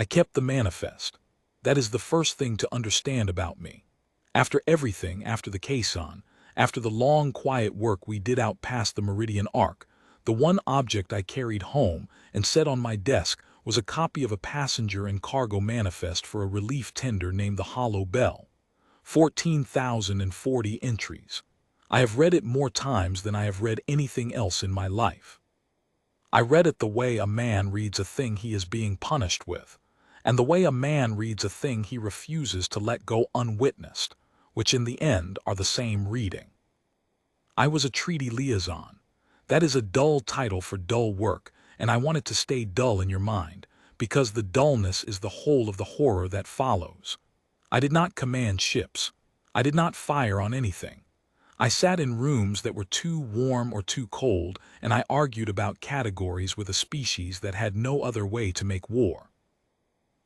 I kept the manifest. That is the first thing to understand about me. After everything, after the caisson, after the long quiet work we did out past the Meridian Arc, the one object I carried home and set on my desk was a copy of a passenger and cargo manifest for a relief tender named the Hollow Bell. 14,040 entries. I have read it more times than I have read anything else in my life. I read it the way a man reads a thing he is being punished with, and the way a man reads a thing he refuses to let go unwitnessed, which in the end are the same reading. I was a treaty liaison. That is a dull title for dull work, and I want it to stay dull in your mind, because the dullness is the whole of the horror that follows. I did not command ships. I did not fire on anything. I sat in rooms that were too warm or too cold, and I argued about categories with a species that had no other way to make war.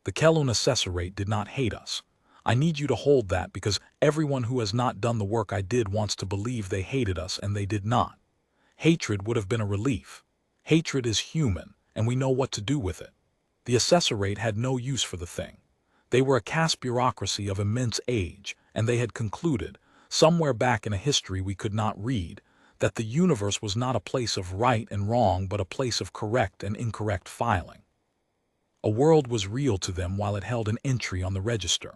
The Kelowna Assessorate did not hate us. I need you to hold that because everyone who has not done the work I did wants to believe they hated us, and they did not. Hatred would have been a relief. Hatred is human, and we know what to do with it. The Assessorate had no use for the thing. They were a caste bureaucracy of immense age, and they had concluded, somewhere back in a history we could not read, that the universe was not a place of right and wrong but a place of correct and incorrect filing. A world was real to them while it held an entry on the register.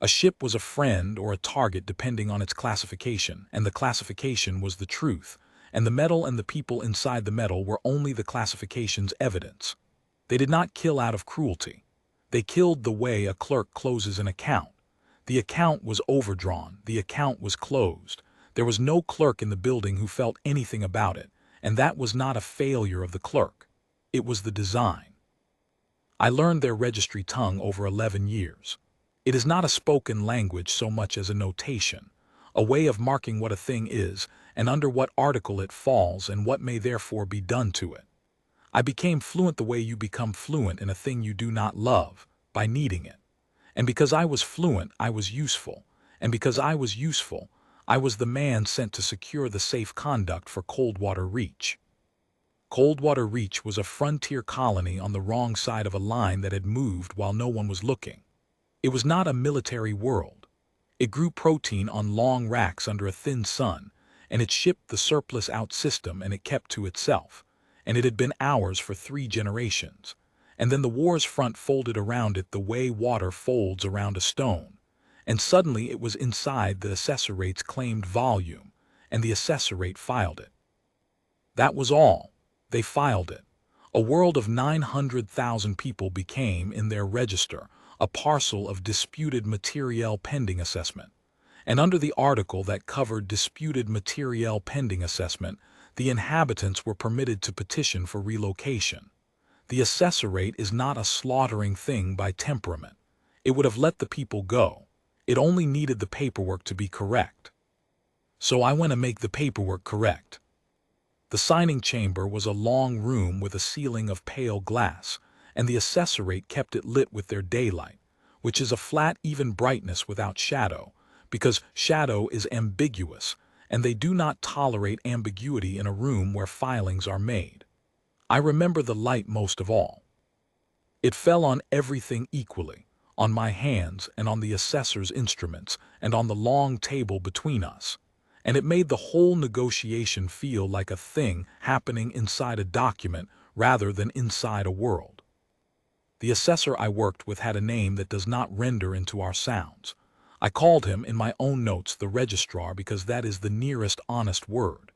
A ship was a friend or a target depending on its classification, and the classification was the truth, and the metal and the people inside the metal were only the classification's evidence. They did not kill out of cruelty. They killed the way a clerk closes an account. The account was overdrawn, the account was closed. There was no clerk in the building who felt anything about it, and that was not a failure of the clerk. It was the design. I learned their registry tongue over 11 years. It is not a spoken language so much as a notation, a way of marking what a thing is and under what article it falls and what may therefore be done to it. I became fluent the way you become fluent in a thing you do not love, by needing it. And because I was fluent, I was useful. And because I was useful, I was the man sent to secure the safe conduct for Coldwater Reach. Coldwater Reach was a frontier colony on the wrong side of a line that had moved while no one was looking. It was not a military world. It grew protein on long racks under a thin sun, and it shipped the surplus out system and it kept to itself. And it had been ours for 3 generations. And then the war's front folded around it the way water folds around a stone. And suddenly it was inside the Assessorate's claimed volume, and the Assessorate filed it. That was all. They filed it. A world of 900,000 people became, in their register, a parcel of disputed materiel pending assessment. And under the article that covered disputed materiel pending assessment, the inhabitants were permitted to petition for relocation. The Assessorate is not a slaughtering thing by temperament. It would have let the people go. It only needed the paperwork to be correct. So I went to make the paperwork correct. The signing chamber was a long room with a ceiling of pale glass, and the Assessorate kept it lit with their daylight, which is a flat, even brightness without shadow, because shadow is ambiguous, and they do not tolerate ambiguity in a room where filings are made. I remember the light most of all. It fell on everything equally, on my hands and on the assessor's instruments and on the long table between us, and it made the whole negotiation feel like a thing happening inside a document rather than inside a world. The assessor I worked with had a name that does not render into our sounds. I called him in my own notes the registrar because that is the nearest honest word.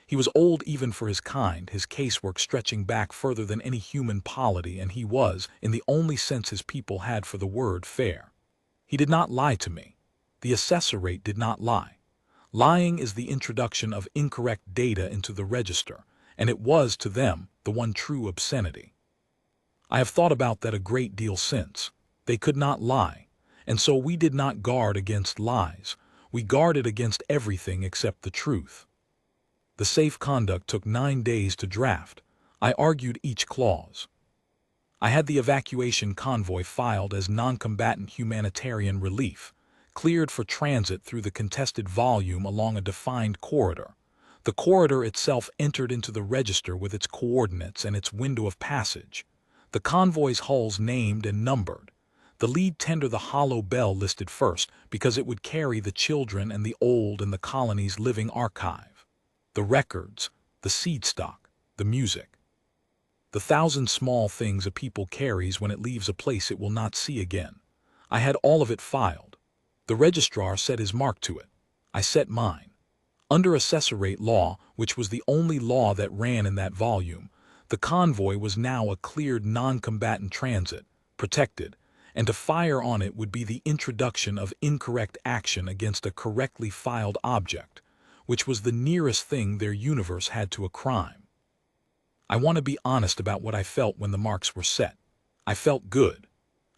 He was old even for his kind, his casework stretching back further than any human polity, and he was, in the only sense his people had for the word, fair. He did not lie to me. The Assessorate did not lie. Lying is the introduction of incorrect data into the register, and it was, to them, the one true obscenity. I have thought about that a great deal since. They could not lie, and so we did not guard against lies. We guarded against everything except the truth. The safe conduct took 9 days to draft. I argued each clause. I had the evacuation convoy filed as non-combatant humanitarian relief, cleared for transit through the contested volume along a defined corridor. The corridor itself entered into the register with its coordinates and its window of passage. The convoy's hulls named and numbered. The lead tender, the hollow bell, listed first because it would carry the children and the old and the colony's living archive. The records, the seed stock, the music. The thousand small things a people carries when it leaves a place it will not see again. I had all of it filed. The registrar set his mark to it. I set mine. Under assessorate law, which was the only law that ran in that volume, the convoy was now a cleared non-combatant transit, protected, and to fire on it would be the introduction of incorrect action against a correctly filed object, which was the nearest thing their universe had to a crime. I want to be honest about what I felt when the marks were set. I felt good.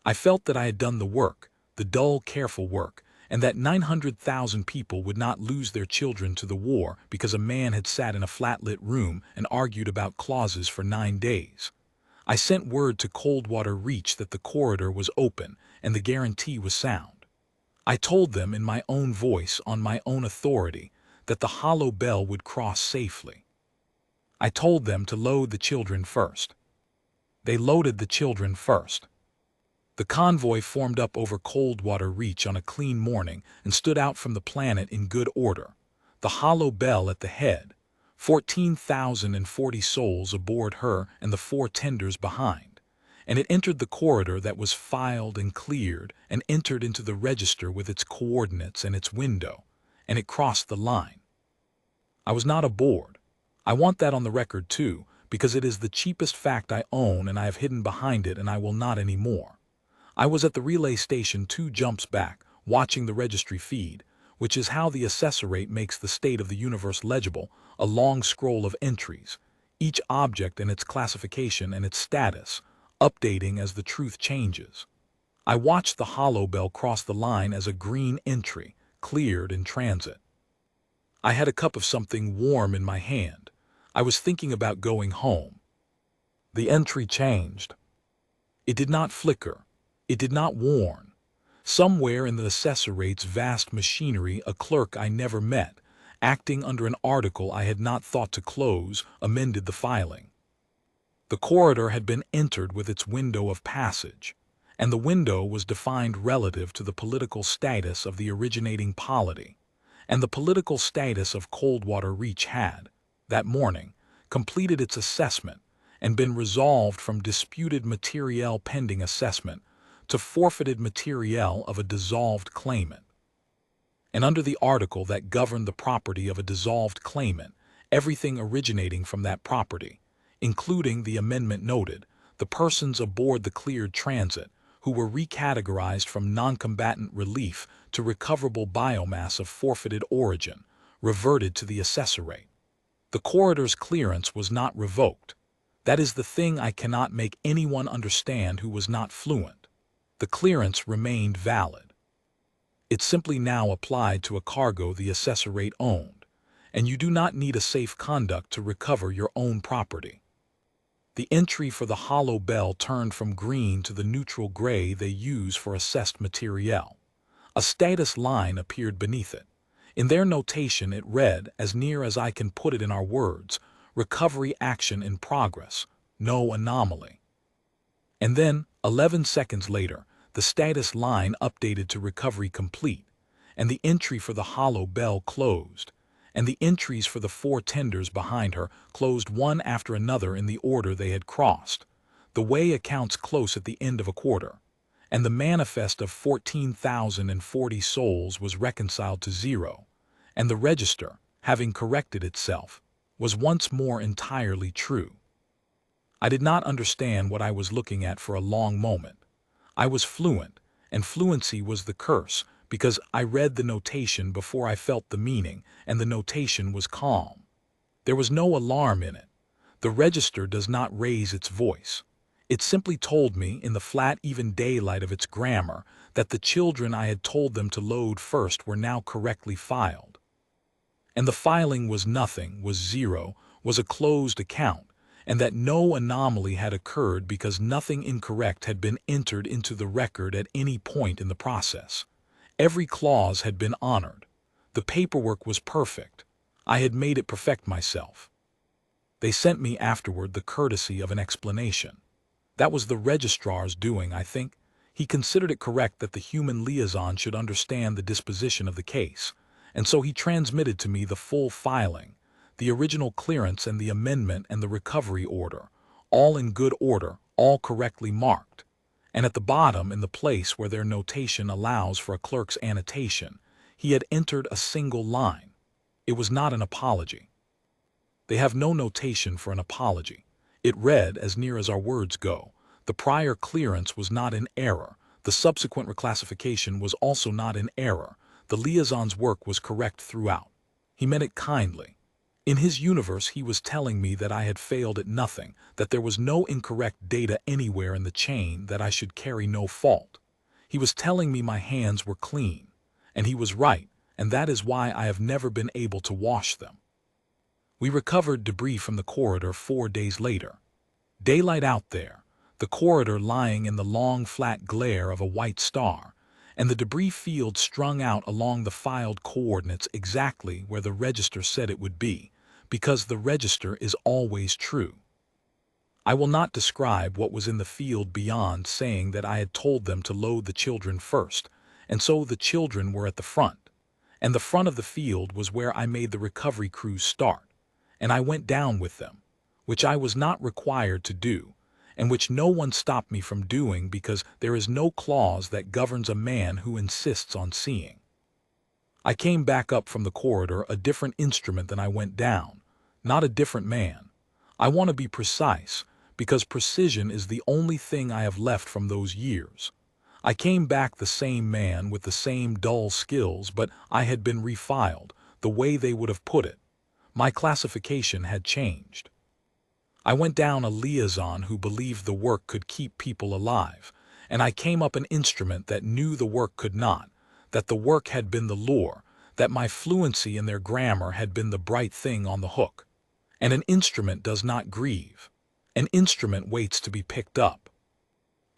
I felt that I had done the work, the dull, careful work, and that 900,000 people would not lose their children to the war because a man had sat in a flat-lit room and argued about clauses for 9 days. I sent word to Coldwater Reach that the corridor was open and the guarantee was sound. I told them in my own voice, on my own authority, that the hollow bell would cross safely. I told them to load the children first. They loaded the children first. The convoy formed up over Coldwater Reach on a clean morning and stood out from the planet in good order, the hollow bell at the head, 14,040 souls aboard her and the 4 tenders behind, and it entered the corridor that was filed and cleared and entered into the register with its coordinates and its window, and it crossed the line. I was not aboard. I want that on the record too, because it is the cheapest fact I own and I have hidden behind it, and I will not anymore. I was at the relay station 2 jumps back, watching the registry feed, which is how the assessorate makes the state of the universe legible, a long scroll of entries, each object and its classification and its status, updating as the truth changes. I watched the hollow bell cross the line as a green entry, cleared in transit. I had a cup of something warm in my hand. I was thinking about going home. The entry changed. It did not flicker. It did not warn. Somewhere in the assessorate's vast machinery, a clerk I never met, acting under an article I had not thought to close, amended the filing. The corridor had been entered with its window of passage, and the window was defined relative to the political status of the originating polity, and the political status of Coldwater Reach had, that morning, completed its assessment and been resolved from disputed materiel pending assessment to forfeited materiel of a dissolved claimant. And under the article that governed the property of a dissolved claimant, everything originating from that property, including the amendment noted, the persons aboard the cleared transit, who were recategorized from non-combatant relief to recoverable biomass of forfeited origin, reverted to the assessorate. The corridor's clearance was not revoked. That is the thing I cannot make anyone understand who was not fluent. The clearance remained valid. It simply now applied to a cargo the assessorate owned, and you do not need a safe conduct to recover your own property. The entry for the hollow bell turned from green to the neutral gray they use for assessed materiel. A status line appeared beneath it. In their notation it read, as near as I can put it in our words, recovery action in progress, no anomaly. And then, 11 seconds later, the status line updated to recovery complete, and the entry for the hollow bell closed, and the entries for the 4 tenders behind her closed one after another in the order they had crossed, the way accounts close at the end of a quarter, and the manifest of 14,040 souls was reconciled to 0, and the register, having corrected itself, was once more entirely true. I did not understand what I was looking at for a long moment. I was fluent, and fluency was the curse, because I read the notation before I felt the meaning, and the notation was calm. There was no alarm in it. The register does not raise its voice. It simply told me, in the flat, even daylight of its grammar, that the children I had told them to load first were now correctly filed. And the filing was nothing, was 0, was a closed account, and that no anomaly had occurred because nothing incorrect had been entered into the record at any point in the process. Every clause had been honored. The paperwork was perfect. I had made it perfect myself. They sent me afterward the courtesy of an explanation. That was the registrar's doing, I think. He considered it correct that the human liaison should understand the disposition of the case, and so he transmitted to me the full filing, the original clearance and the amendment and the recovery order, all in good order, all correctly marked. And at the bottom, in the place where their notation allows for a clerk's annotation, he had entered a single line. It was not an apology. They have no notation for an apology. It read, as near as our words go, the prior clearance was not in error, the subsequent reclassification was also not in error, the liaison's work was correct throughout. He meant it kindly. In his universe he was telling me that I had failed at nothing, that there was no incorrect data anywhere in the chain, that I should carry no fault. He was telling me my hands were clean, and he was right, and that is why I have never been able to wash them. We recovered debris from the corridor 4 days later. Daylight out there, the corridor lying in the long flat glare of a white star, and the debris field strung out along the filed coordinates exactly where the register said it would be, because the register is always true. I will not describe what was in the field beyond saying that I had told them to load the children first, and so the children were at the front, and the front of the field was where I made the recovery crews start, and I went down with them, which I was not required to do, and which no one stopped me from doing because there is no clause that governs a man who insists on seeing. I came back up from the corridor a different instrument than I went down, not a different man. I want to be precise, because precision is the only thing I have left from those years. I came back the same man with the same dull skills, but I had been refiled, the way they would have put it. My classification had changed. I went down a liaison who believed the work could keep people alive, and I came up an instrument that knew the work could not, that the work had been the lure, that my fluency in their grammar had been the bright thing on the hook. And an instrument does not grieve. An instrument waits to be picked up.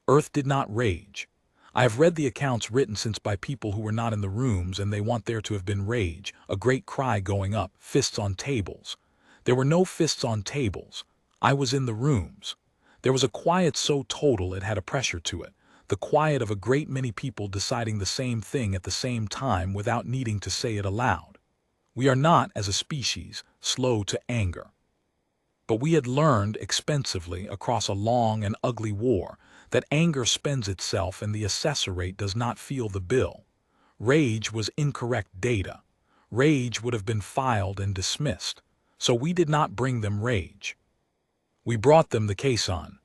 Earth did not rage. I have read the accounts written since by people who were not in the rooms, and they want there to have been rage, a great cry going up, fists on tables. There were no fists on tables. I was in the rooms. There was a quiet so total it had a pressure to it, the quiet of a great many people deciding the same thing at the same time without needing to say it aloud. We are not, as a species, slow to anger. But we had learned expensively across a long and ugly war that anger spends itself and the assessorate does not feel the bill. Rage was incorrect data. Rage would have been filed and dismissed, so we did not bring them rage. We brought them the caisson.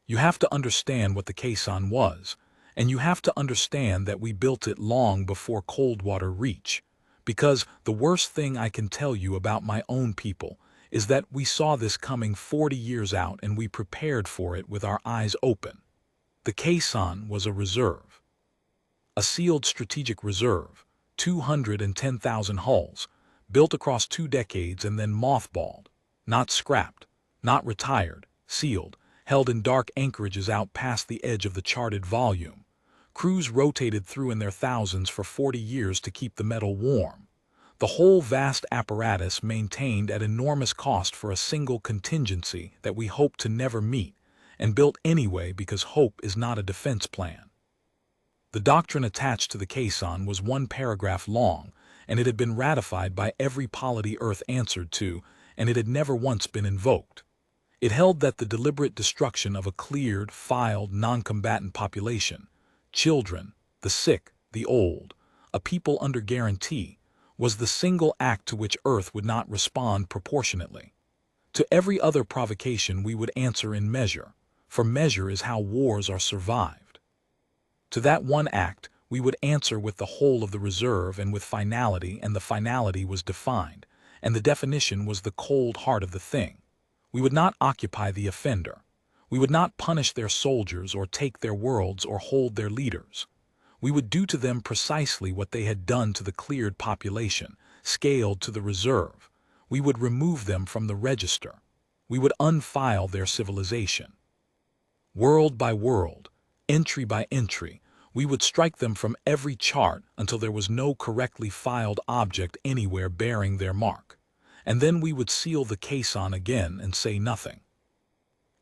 You have to understand what the caisson was, and you have to understand that we built it long before Coldwater Reach, because the worst thing I can tell you about my own people is that we saw this coming 40 years out and we prepared for it with our eyes open. The caisson was a reserve. A sealed strategic reserve, 210,000 hulls, built across 2 decades and then mothballed, not scrapped, not retired, sealed, held in dark anchorages out past the edge of the charted volume. Crews rotated through in their thousands for 40 years to keep the metal warm. The whole vast apparatus maintained at enormous cost for a single contingency that we hoped to never meet, and built anyway because hope is not a defense plan. The doctrine attached to the caisson was 1 paragraph long, and it had been ratified by every polity Earth answered to, and it had never once been invoked. It held that the deliberate destruction of a cleared, filed, non-combatant population, children, the sick, the old, a people under guarantee, was the single act to which Earth would not respond proportionately. To every other provocation we would answer in measure, for measure is how wars are survived. To that one act we would answer with the whole of the reserve and with finality, and the finality was defined, and the definition was the cold heart of the thing. We would not occupy the offender. We would not punish their soldiers or take their worlds or hold their leaders. We would do to them precisely what they had done to the cleared population, scaled to the reserve. We would remove them from the register. We would unfile their civilization. World by world, entry by entry, we would strike them from every chart until there was no correctly filed object anywhere bearing their mark, and then we would seal the caisson again and say nothing.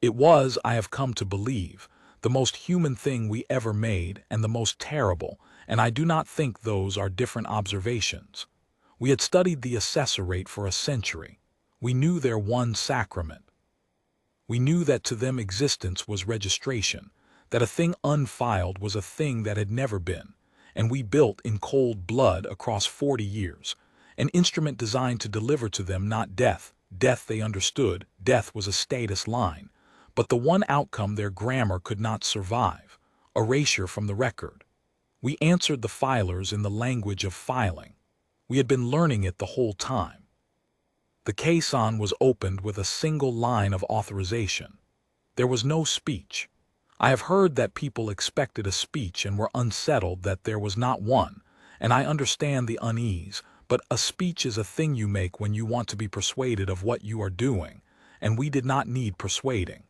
It was, I have come to believe, the most human thing we ever made and the most terrible, and I do not think those are different observations. We had studied the assessor rate for a century. We knew their one sacrament. We knew that to them existence was registration, that a thing unfiled was a thing that had never been, and we built in cold blood across 40 years, an instrument designed to deliver to them not death. Death they understood, death was a status line, but the one outcome their grammar could not survive, erasure from the record. We answered the filers in the language of filing. We had been learning it the whole time. The caisson was opened with a single line of authorization. There was no speech. I have heard that people expected a speech and were unsettled that there was not one, and I understand the unease, but a speech is a thing you make when you want to be persuaded of what you are doing, and we did not need persuading.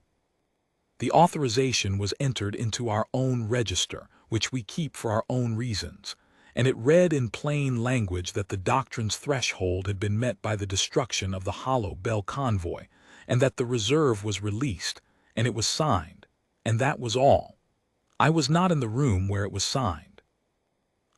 The authorization was entered into our own register, which we keep for our own reasons, and it read in plain language that the doctrine's threshold had been met by the destruction of the Hollow Bell convoy, and that the reserve was released, and it was signed, and that was all. I was not in the room where it was signed.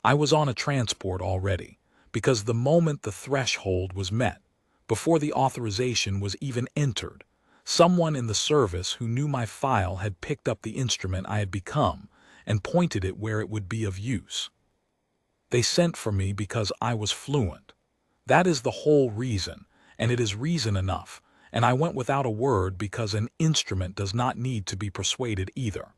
I was on a transport already, because the moment the threshold was met, before the authorization was even entered, someone in the service who knew my file had picked up the instrument I had become and pointed it where it would be of use. They sent for me because I was fluent. That is the whole reason, and it is reason enough, and I went without a word because an instrument does not need to be persuaded either.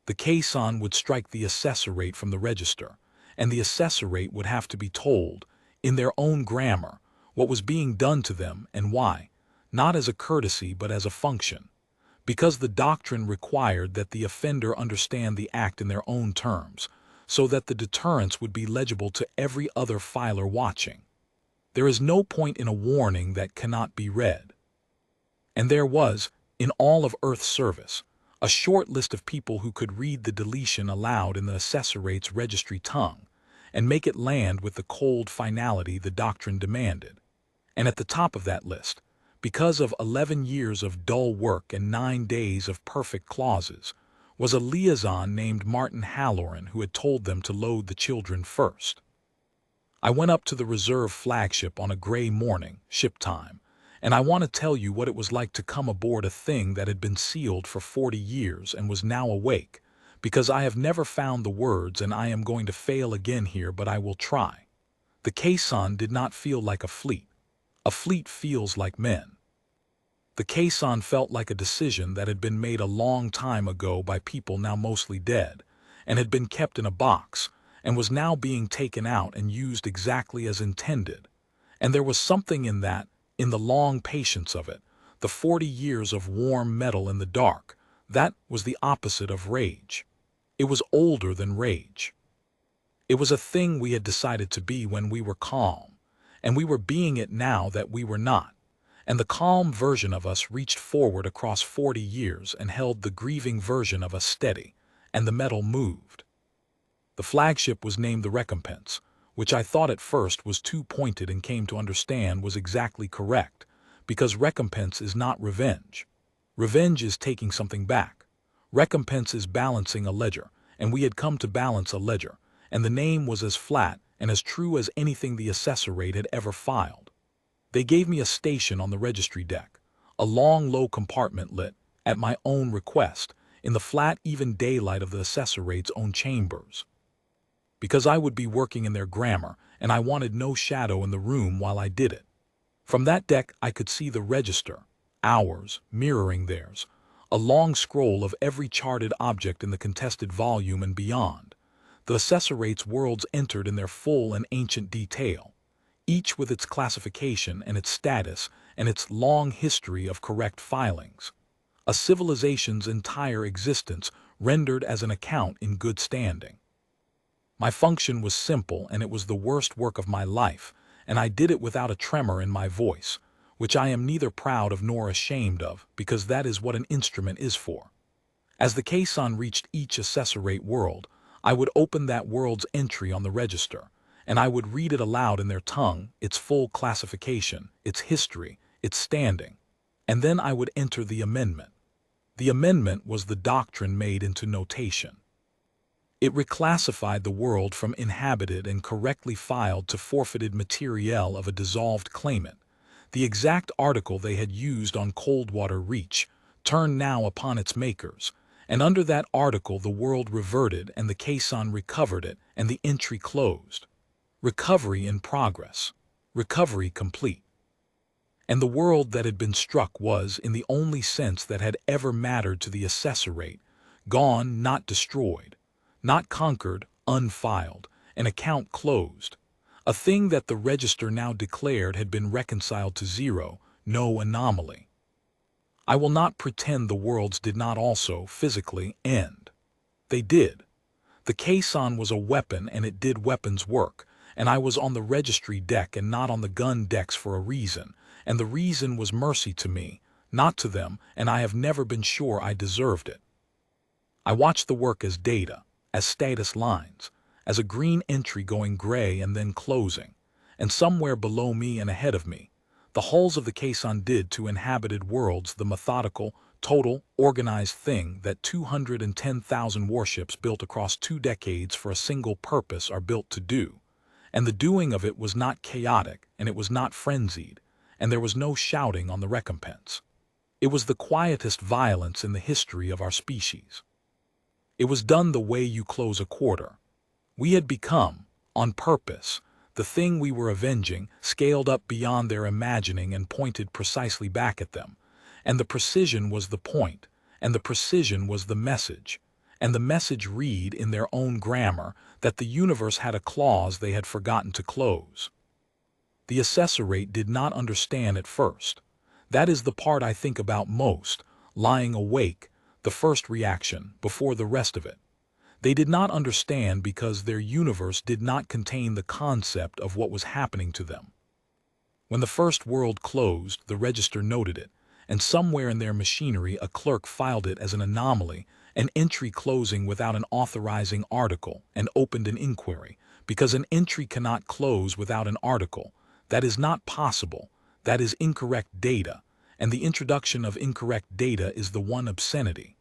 The caisson would strike the assessor rate from the register, and the assessor rate would have to be told, in their own grammar, what was being done to them and why, not as a courtesy but as a function, because the doctrine required that the offender understand the act in their own terms, so that the deterrence would be legible to every other filer watching. There is no point in a warning that cannot be read. And there was, in all of Earth's service, a short list of people who could read the deletion aloud in the assessor rate's registry tongue, and make it land with the cold finality the doctrine demanded. And at the top of that list, because of 11 years of dull work and 9 days of perfect clauses, was a liaison named Martin Halloran who had told them to load the children first. I went up to the reserve flagship on a gray morning, ship time, and I want to tell you what it was like to come aboard a thing that had been sealed for 40 years and was now awake, because I have never found the words and I am going to fail again here, but I will try. The caisson did not feel like a fleet. A fleet feels like men. The caisson felt like a decision that had been made a long time ago by people now mostly dead, and had been kept in a box, and was now being taken out and used exactly as intended. And there was something in that, in the long patience of it, the 40 years of warm metal in the dark, that was the opposite of rage. It was older than rage. It was a thing we had decided to be when we were calm, and we were being it now that we were not. And the calm version of us reached forward across 40 years and held the grieving version of us steady, and the metal moved. The flagship was named the Recompense, which I thought at first was too pointed and came to understand was exactly correct, because recompense is not revenge. Revenge is taking something back. Recompense is balancing a ledger, and we had come to balance a ledger, and the name was as flat and as true as anything the assessor rate had ever filed. They gave me a station on the registry deck, a long, low compartment lit, at my own request, in the flat, even daylight of the assessor rate's own chambers. Because I would be working in their grammar, and I wanted no shadow in the room while I did it. From that deck I could see the register, ours, mirroring theirs, a long scroll of every charted object in the contested volume and beyond. The assessor rate's worlds entered in their full and ancient detail, each with its classification and its status and its long history of correct filings. A civilization's entire existence rendered as an account in good standing. My function was simple, and it was the worst work of my life, and I did it without a tremor in my voice, which I am neither proud of nor ashamed of, because that is what an instrument is for. As the caisson reached each assessor rate world, I would open that world's entry on the register, and I would read it aloud in their tongue, its full classification, its history, its standing, and then I would enter the amendment. The amendment was the doctrine made into notation. It reclassified the world from inhabited and correctly filed to forfeited materiel of a dissolved claimant. The exact article they had used on Coldwater Reach turned now upon its makers, and under that article the world reverted and the caisson recovered it and the entry closed. Recovery in progress. Recovery complete. And the world that had been struck was, in the only sense that had ever mattered to the assessorate, gone, not destroyed, not conquered, unfiled, an account closed. A thing that the register now declared had been reconciled to zero, no anomaly. I will not pretend the worlds did not also, physically, end. They did. The caisson was a weapon and it did weapons work, and I was on the registry deck and not on the gun decks for a reason, and the reason was mercy to me, not to them, and I have never been sure I deserved it. I watched the work as data, as status lines, as a green entry going gray and then closing, and somewhere below me and ahead of me, the hulls of the caisson did to inhabited worlds the methodical, total, organized thing that 210,000 warships built across 2 decades for a single purpose are built to do. And the doing of it was not chaotic, and it was not frenzied, and there was no shouting on the recompense. It was the quietest violence in the history of our species. It was done the way you close a quarter. We had become, on purpose, the thing we were avenging, scaled up beyond their imagining and pointed precisely back at them. And the precision was the point, and the precision was the message, and the message read in their own grammar that the universe had a clause they had forgotten to close. The assessorate did not understand at first. That is the part I think about most, lying awake, the first reaction, before the rest of it. They did not understand because their universe did not contain the concept of what was happening to them. When the first world closed, the register noted it, and somewhere in their machinery a clerk filed it as an anomaly, an entry closing without an authorizing article, and opened an inquiry, because an entry cannot close without an article. That is not possible. That is incorrect data, and the introduction of incorrect data is the one obscenity.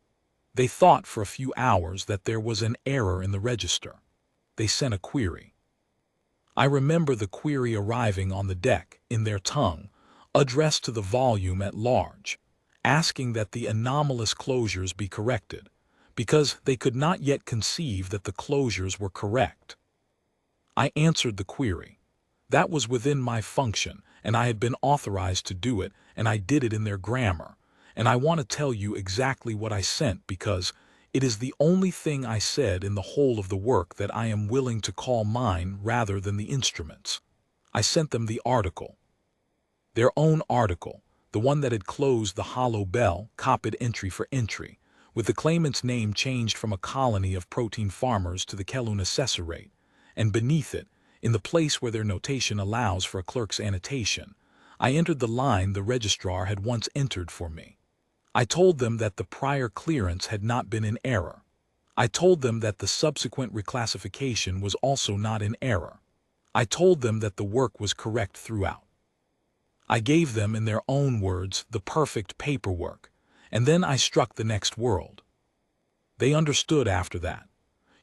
They thought for a few hours that there was an error in the register. They sent a query. I remember the query arriving on the deck, in their tongue, addressed to the volume at large, asking that the anomalous closures be corrected, because they could not yet conceive that the closures were correct. I answered the query. That was within my function, and I had been authorized to do it, and I did it in their grammar. And I want to tell you exactly what I sent because it is the only thing I said in the whole of the work that I am willing to call mine rather than the instruments. I sent them the article. Their own article, the one that had closed the hollow bell, copied entry for entry, with the claimant's name changed from a colony of protein farmers to the Kelun assessorate, and beneath it, in the place where their notation allows for a clerk's annotation, I entered the line the registrar had once entered for me. I told them that the prior clearance had not been in error. I told them that the subsequent reclassification was also not in error. I told them that the work was correct throughout. I gave them, in their own words, the perfect paperwork, and then I struck the next world. They understood after that.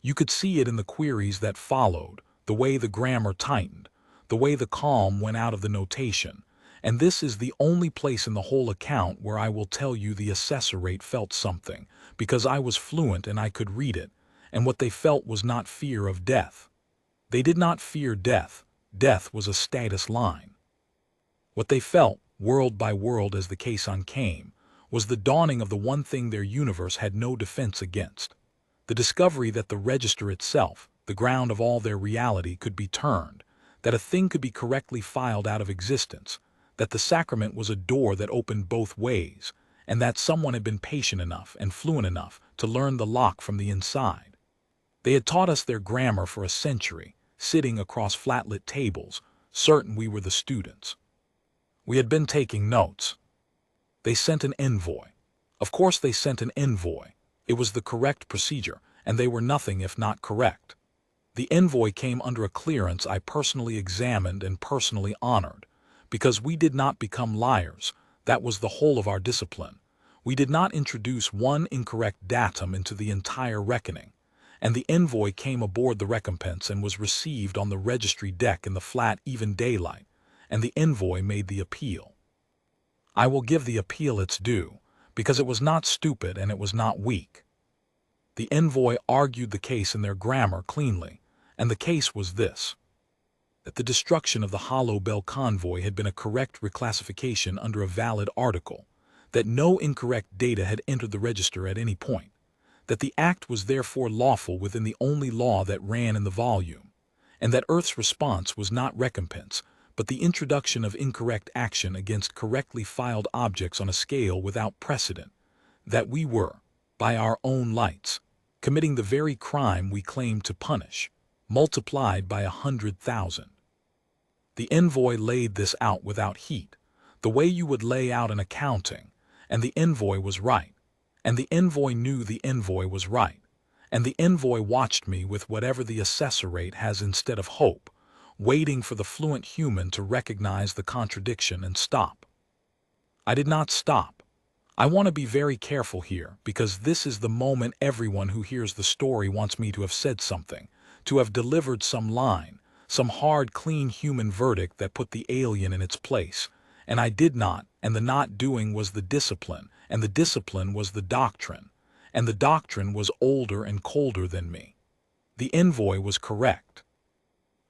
You could see it in the queries that followed, the way the grammar tightened, the way the calm went out of the notation, and this is the only place in the whole account where I will tell you the assessorate felt something, because I was fluent and I could read it, and what they felt was not fear of death. They did not fear death. Death was a status line. What they felt, world by world as the caisson came, was the dawning of the one thing their universe had no defense against. The discovery that the register itself, the ground of all their reality, could be turned, that a thing could be correctly filed out of existence, that the sacrament was a door that opened both ways, and that someone had been patient enough and fluent enough to learn the lock from the inside. They had taught us their grammar for a century, sitting across flat-lit tables, certain we were the students. We had been taking notes. They sent an envoy. Of course they sent an envoy. It was the correct procedure, and they were nothing if not correct. The envoy came under a clearance I personally examined and personally honored, because we did not become liars. That was the whole of our discipline. We did not introduce one incorrect datum into the entire reckoning, and the envoy came aboard the recompense and was received on the registry deck in the flat even daylight, and the envoy made the appeal. I will give the appeal its due, because it was not stupid and it was not weak. The envoy argued the case in their grammar cleanly, and the case was this: that the destruction of the Hollow Bell convoy had been a correct reclassification under a valid article, that no incorrect data had entered the register at any point, that the act was therefore lawful within the only law that ran in the volume, and that Earth's response was not recompense, but the introduction of incorrect action against correctly filed objects on a scale without precedent, that we were, by our own lights, committing the very crime we claimed to punish, multiplied by 100,000. The envoy laid this out without heat, the way you would lay out an accounting, and the envoy was right, and the envoy knew the envoy was right, and the envoy watched me with whatever the assessorate has instead of hope, waiting for the fluent human to recognize the contradiction and stop. I did not stop. I want to be very careful here, because this is the moment everyone who hears the story wants me to have said something, to have delivered some line, some hard, clean human verdict that put the alien in its place, and I did not, and the not doing was the discipline, and the discipline was the doctrine, and the doctrine was older and colder than me. The envoy was correct.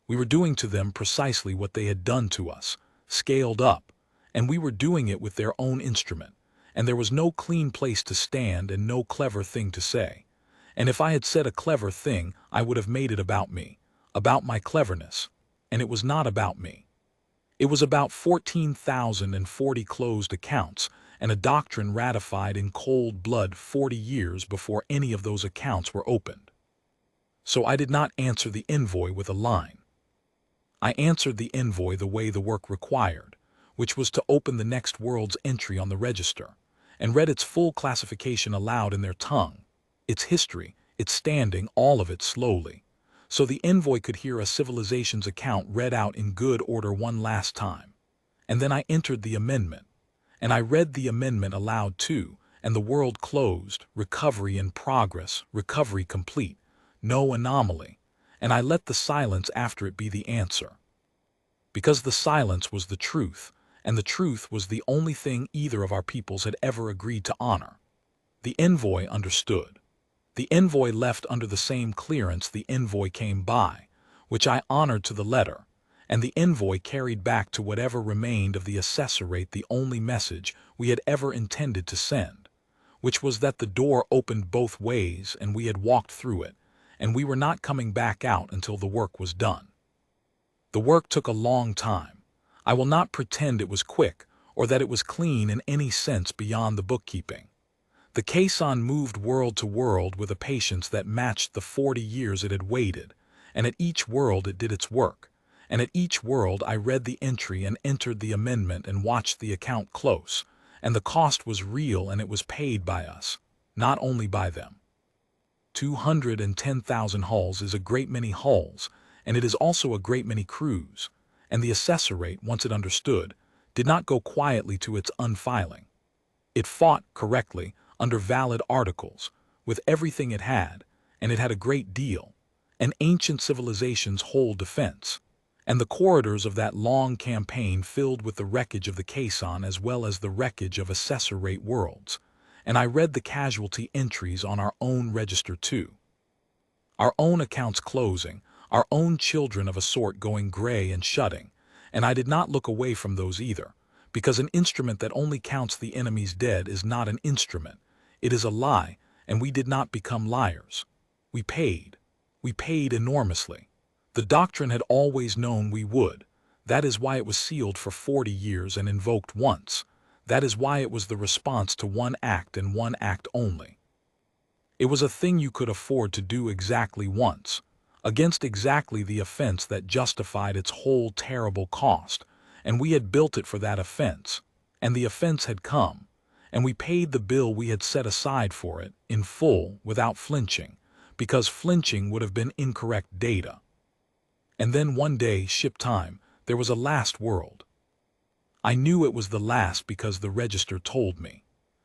We were doing to them precisely what they had done to us, scaled up, and we were doing it with their own instrument, and there was no clean place to stand and no clever thing to say. And if I had said a clever thing, I would have made it about me, about my cleverness, and it was not about me. It was about 14,040 closed accounts and a doctrine ratified in cold blood 40 years before any of those accounts were opened. So I did not answer the envoy with a line. I answered the envoy the way the work required, which was to open the next world's entry on the register, and read its full classification aloud in their tongue, its history, its standing, all of it slowly, so the envoy could hear a civilization's account read out in good order one last time. And then I entered the amendment, and I read the amendment aloud too, and the world closed, recovery in progress, recovery complete, no anomaly, and I let the silence after it be the answer. Because the silence was the truth, and the truth was the only thing either of our peoples had ever agreed to honor. The envoy understood. The envoy left under the same clearance the envoy came by, which I honored to the letter, and the envoy carried back to whatever remained of the assessorate the only message we had ever intended to send, which was that the door opened both ways and we had walked through it, and we were not coming back out until the work was done. The work took a long time. I will not pretend it was quick or that it was clean in any sense beyond the bookkeeping. The caisson moved world to world with a patience that matched the 40 years it had waited, and at each world it did its work, and at each world I read the entry and entered the amendment and watched the account close, and the cost was real and it was paid by us, not only by them. 210,000 hulls is a great many hulls, and it is also a great many crews, and the assessorate, once it understood, did not go quietly to its unfiling. It fought correctly, under valid articles, with everything it had, and it had a great deal, an ancient civilization's whole defense, and the corridors of that long campaign filled with the wreckage of the caisson as well as the wreckage of assessorate worlds, and I read the casualty entries on our own register too. Our own accounts closing, our own children of a sort going gray and shutting, and I did not look away from those either, because an instrument that only counts the enemy's dead is not an instrument. It is a lie, and we did not become liars. We paid enormously. The doctrine had always known we would. That is why it was sealed for 40 years and invoked once. That is why it was the response to one act and one act only. It was a thing you could afford to do exactly once, against exactly the offense that justified its whole terrible cost, and we had built it for that offense, and the offense had come, and we paid the bill we had set aside for it, in full, without flinching, because flinching would have been incorrect data. And then one day, ship time, there was a last world. I knew it was the last because the register told me.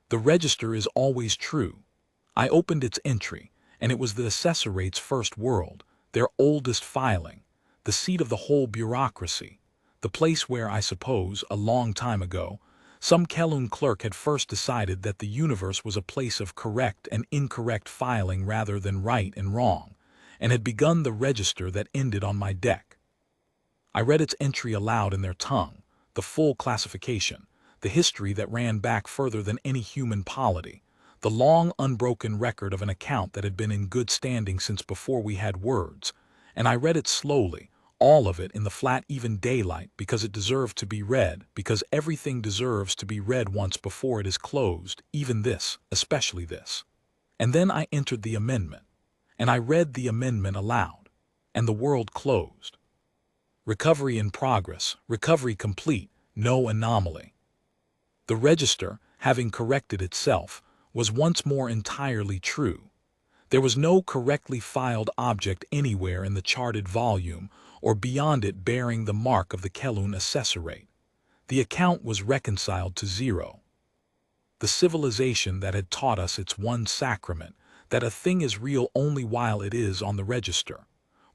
The register is always true. I opened its entry, and it was the assessorate's first world, their oldest filing, the seat of the whole bureaucracy, the place where, I suppose, a long time ago, some Kelun clerk had first decided that the universe was a place of correct and incorrect filing rather than right and wrong, and had begun the register that ended on my deck. I read its entry aloud in their tongue, the full classification, the history that ran back further than any human polity, the long unbroken record of an account that had been in good standing since before we had words, and I read it slowly, all of it in the flat even daylight, because it deserved to be read, because everything deserves to be read once before it is closed, even this, especially this. And then I entered the amendment, and I read the amendment aloud, and the world closed. Recovery in progress, recovery complete, no anomaly. The register, having corrected itself, was once more entirely true. There was no correctly filed object anywhere in the charted volume or beyond it bearing the mark of the Kelun assessorate. The account was reconciled to zero. The civilization that had taught us its one sacrament, that a thing is real only while it is on the register,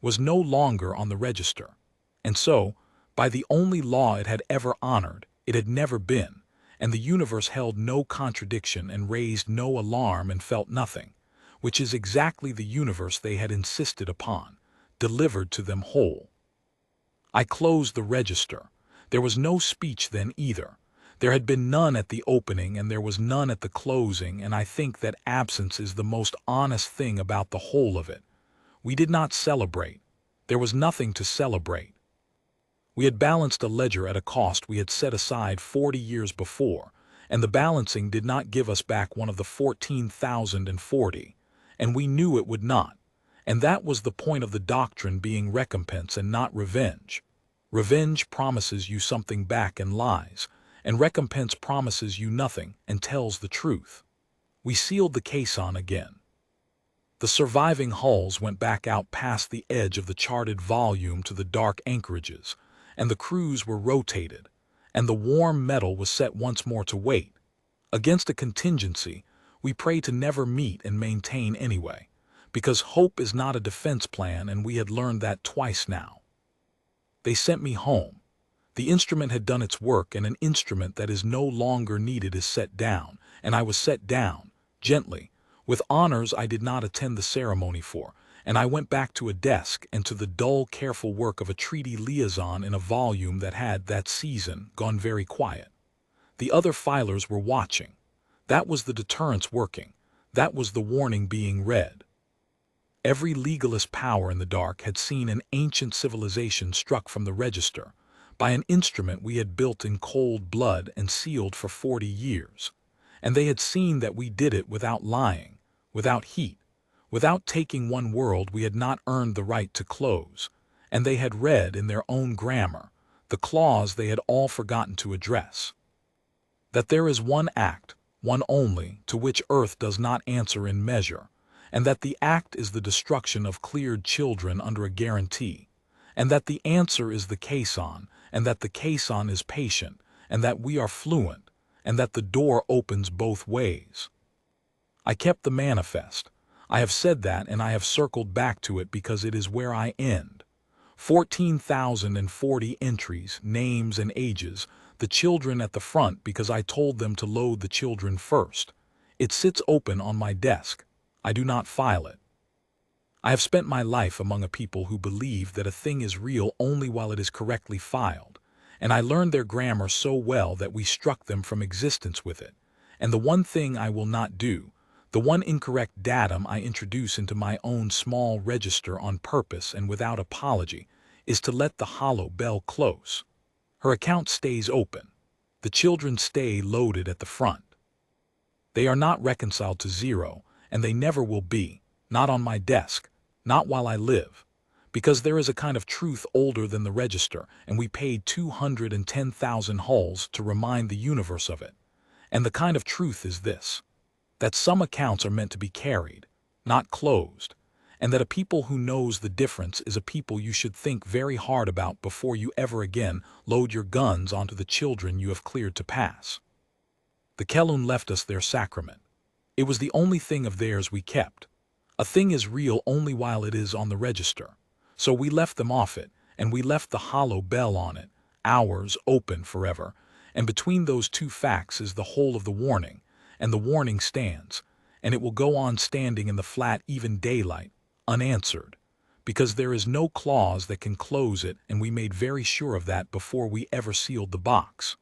was no longer on the register. And so, by the only law it had ever honored, it had never been, and the universe held no contradiction and raised no alarm and felt nothing, which is exactly the universe they had insisted upon, delivered to them whole. I closed the register. There was no speech then either. There had been none at the opening and there was none at the closing, and I think that absence is the most honest thing about the whole of it. We did not celebrate. There was nothing to celebrate. We had balanced a ledger at a cost we had set aside 40 years before, and the balancing did not give us back one of the 14,040, and we knew it would not, and that was the point of the doctrine being recompense and not revenge. Revenge promises you something back and lies, and recompense promises you nothing and tells the truth. We sealed the caisson again. The surviving hulls went back out past the edge of the charted volume to the dark anchorages, and the crews were rotated, and the warm metal was set once more to wait. Against a contingency, we pray to never meet and maintain anyway, because hope is not a defense plan, and we had learned that twice now. They sent me home. The instrument had done its work, and an instrument that is no longer needed is set down, and I was set down, gently, with honors I did not attend the ceremony for, and I went back to a desk and to the dull, careful work of a treaty liaison in a volume that had, that season, gone very quiet. The other filers were watching. That was the deterrence working. That was the warning being read. Every legalist power in the dark had seen an ancient civilization struck from the register by an instrument we had built in cold blood and sealed for 40 years, and they had seen that we did it without lying, without heat, without taking one world we had not earned the right to close, and they had read in their own grammar the clause they had all forgotten to address. That there is one act, one only, to which earth does not answer in measure, and that the act is the destruction of cleared children under a guarantee, and that the answer is the caisson, and that the caisson is patient, and that we are fluent, and that the door opens both ways. I kept the manifest. I have said that, and I have circled back to it because it is where I end. 14,040 entries, names and ages, the children at the front because I told them to load the children first. It sits open on my desk. I do not file it. I have spent my life among a people who believe that a thing is real only while it is correctly filed, and I learned their grammar so well that we struck them from existence with it. And the one thing I will not do, the one incorrect datum I introduce into my own small register on purpose and without apology, is to let the hollow bell close. Her account stays open. The children stay loaded at the front. They are not reconciled to zero, and they never will be, not on my desk, not while I live, because there is a kind of truth older than the register, and we paid 210,000 hulls to remind the universe of it. And the kind of truth is this: that some accounts are meant to be carried, not closed, and that a people who knows the difference is a people you should think very hard about before you ever again load your guns onto the children you have cleared to pass. The Kelun left us their sacrament. It was the only thing of theirs we kept. A thing is real only while it is on the register. So we left them off it, and we left the hollow bell on it, ours open forever, and between those two facts is the whole of the warning, and the warning stands, and it will go on standing in the flat even daylight, unanswered, because there is no clause that can close it, and we made very sure of that before we ever sealed the box.